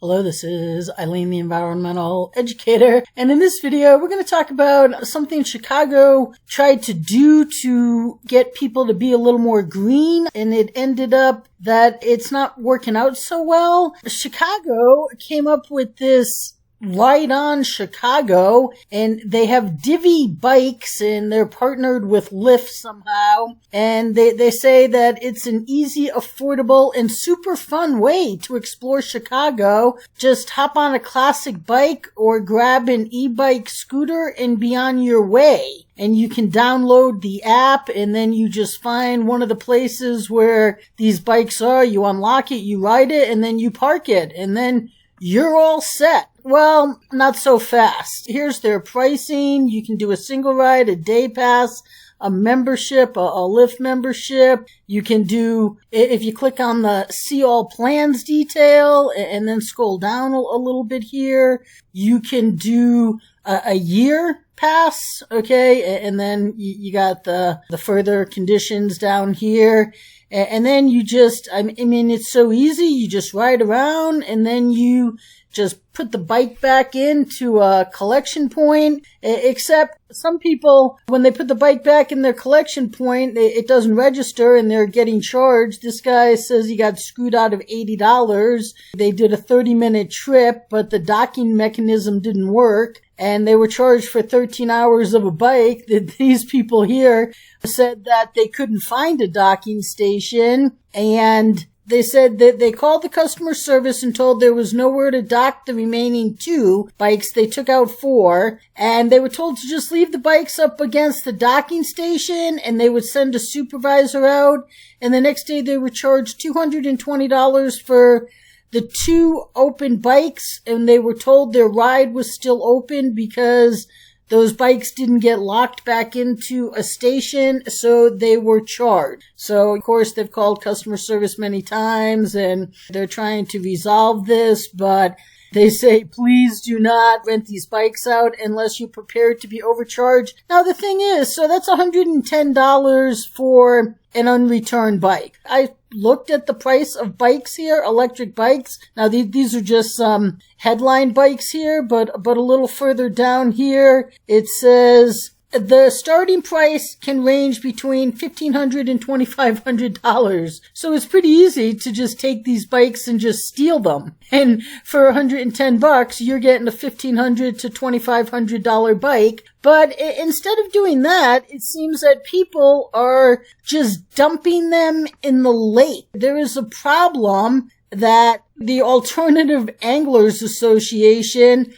Hello, this is Eileen, the environmental educator, and in this video we're going to talk about something Chicago tried to do to get people to be a little more green, and it ended up that it's not working out so well. Chicago came up with this Ride on Chicago, and they have Divvy bikes, and they're partnered with Lyft somehow, and they say that it's an easy, affordable, and super fun way to explore Chicago. Just hop on a classic bike or grab an e-bike scooter and be on your way. And you can download the app, and then you just find one of the places where these bikes are, you unlock it, you ride it, and then you park it, and then you're all set. Well, not so fast. Here's their pricing. You can do a single ride, a day pass, a membership, a Lyft membership. You can do, if you click on the see all plans detail and then scroll down a little bit here, you can do a year pass, okay? And then you got the further conditions down here. And then you just, I mean, it's so easy. You just ride around and then you just put the bike back into a collection point, except some people, when they put the bike back in their collection point, it doesn't register and they're getting charged. This guy says he got screwed out of $80. They did a 30-minute trip, but the docking mechanism didn't work, and they were charged for 13 hours of a bike. These people here said that they couldn't find a docking station, and they said that they called the customer service and told there was nowhere to dock the remaining 2 bikes. They took out 4, and they were told to just leave the bikes up against the docking station, and they would send a supervisor out. And the next day they were charged $220 for the 2 open bikes, and they were told their ride was still open because those bikes didn't get locked back into a station, so they were charged. So, of course, they've called customer service many times, and they're trying to resolve this, but they say, please do not rent these bikes out unless you're prepared to be overcharged. Now, the thing is, so that's $110 for an unreturned bike. I looked at the price of bikes here, electric bikes. Now, these are just some headline bikes here, but a little further down here, it says the starting price can range between $1,500 and $2,500. So it's pretty easy to just take these bikes and just steal them. And for $110, you're getting a $1,500 to $2,500 bike. But instead of doing that, it seems that people are just dumping them in the lake. There is a problem that the Alternative Anglers Association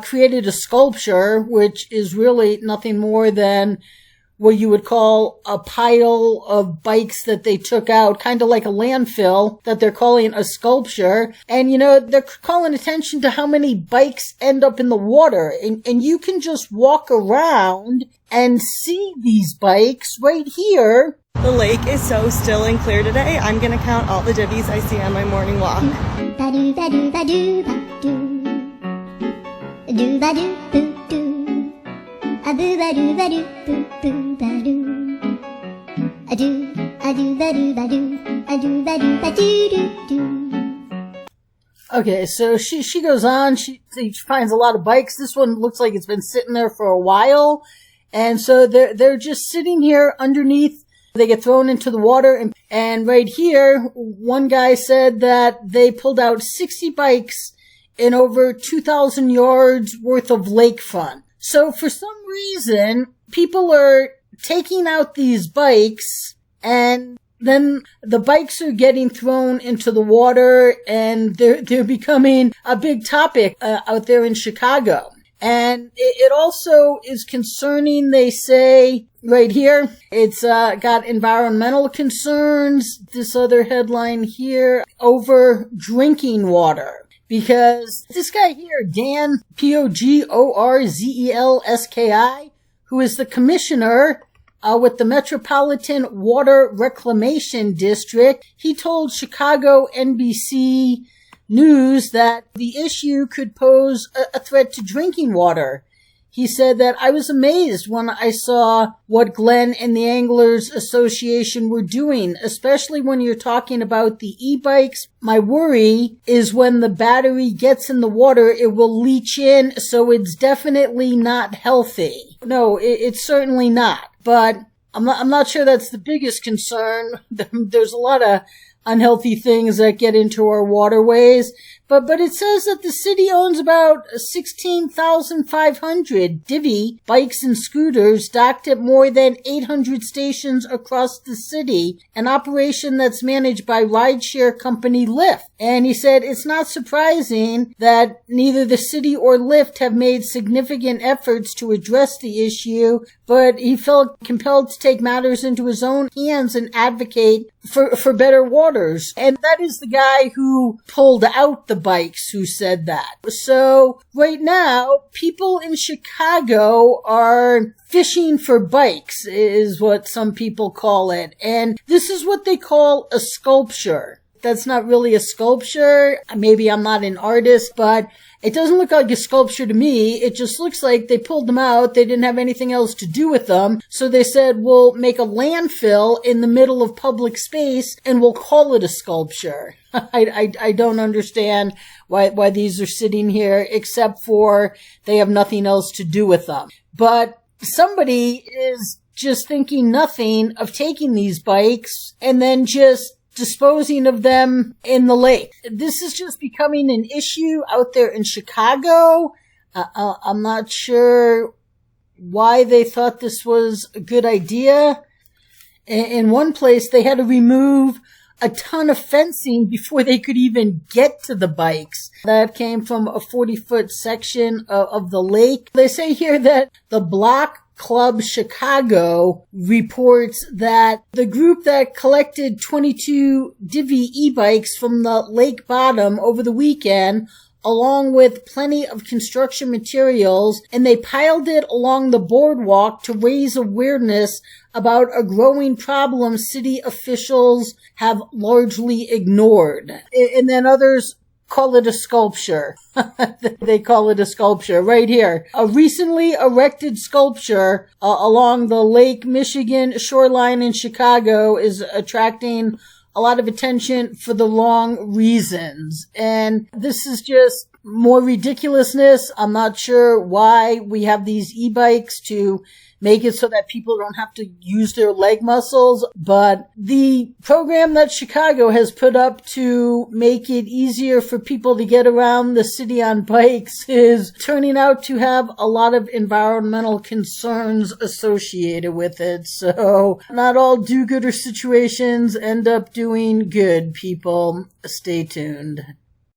created a sculpture, which is really nothing more than what you would call a pile of bikes that they took out, kind of like a landfill, that they're calling a sculpture. And, you know, they're calling attention to how many bikes end up in the water. And you can just walk around and see these bikes right here. The lake is so still and clear today. I'm going to count all the divvies I see on my morning walk. Okay, so she goes on, she finds a lot of bikes. This one looks like it's been sitting there for a while. And so they're just sitting here underneath. They get thrown into the water. And right here, one guy said that they pulled out 60 bikes in over 2,000 yards worth of lakefront. So for some reason, people are taking out these bikes, and then the bikes are getting thrown into the water, and they're becoming a big topic out there in Chicago. And it also is concerning, they say, right here. It's got environmental concerns. This other headline here, over drinking water. Because this guy here, Dan, Pogorzelski, who is the commissioner with the Metropolitan Water Reclamation District, he told Chicago NBC News that the issue could pose a threat to drinking water. he said that I was amazed when I saw what Glenn and the Anglers Association were doing, especially when you're talking about the e-bikes. My worry is when the battery gets in the water, it will leach in, so it's definitely not healthy. No, it's certainly not. But I'm not sure that's the biggest concern. There's a lot of unhealthy things that get into our waterways. But it says that the city owns about 16,500 Divvy bikes and scooters docked at more than 800 stations across the city, an operation that's managed by rideshare company Lyft. And he said it's not surprising that neither the city or Lyft have made significant efforts to address the issue, but he felt compelled to take matters into his own hands and advocate for better waters. And that is the guy who pulled out the bikes who said that. So right now, people in Chicago are fishing for bikes, is what some people call it. And this is what they call a sculpture. That's not really a sculpture. Maybe I'm not an artist, but it doesn't look like a sculpture to me. It just looks like they pulled them out. They didn't have anything else to do with them. So they said, we'll make a landfill in the middle of public space and we'll call it a sculpture. I don't understand why these are sitting here except for they have nothing else to do with them. But somebody is just thinking nothing of taking these bikes and then just disposing of them in the lake. This is just becoming an issue out there in Chicago. I'm not sure why they thought this was a good idea. In one place, they had to remove a ton of fencing before they could even get to the bikes. That came from a 40-foot section of the lake. They say here that the Block Club Chicago reports that the group that collected 22 Divvy e-bikes from the lake bottom over the weekend, along with plenty of construction materials, and they piled it along the boardwalk to raise awareness about a growing problem city officials have largely ignored. And then others call it a sculpture. They call it a sculpture right here. A recently erected sculpture along the Lake Michigan shoreline in Chicago is attracting a lot of attention for the wrong reasons. And this is just more ridiculousness. I'm not sure why we have these e-bikes to make it so that people don't have to use their leg muscles. But the program that Chicago has put up to make it easier for people to get around the city on bikes is turning out to have a lot of environmental concerns associated with it. So not all do-gooder situations end up doing good, people. Stay tuned.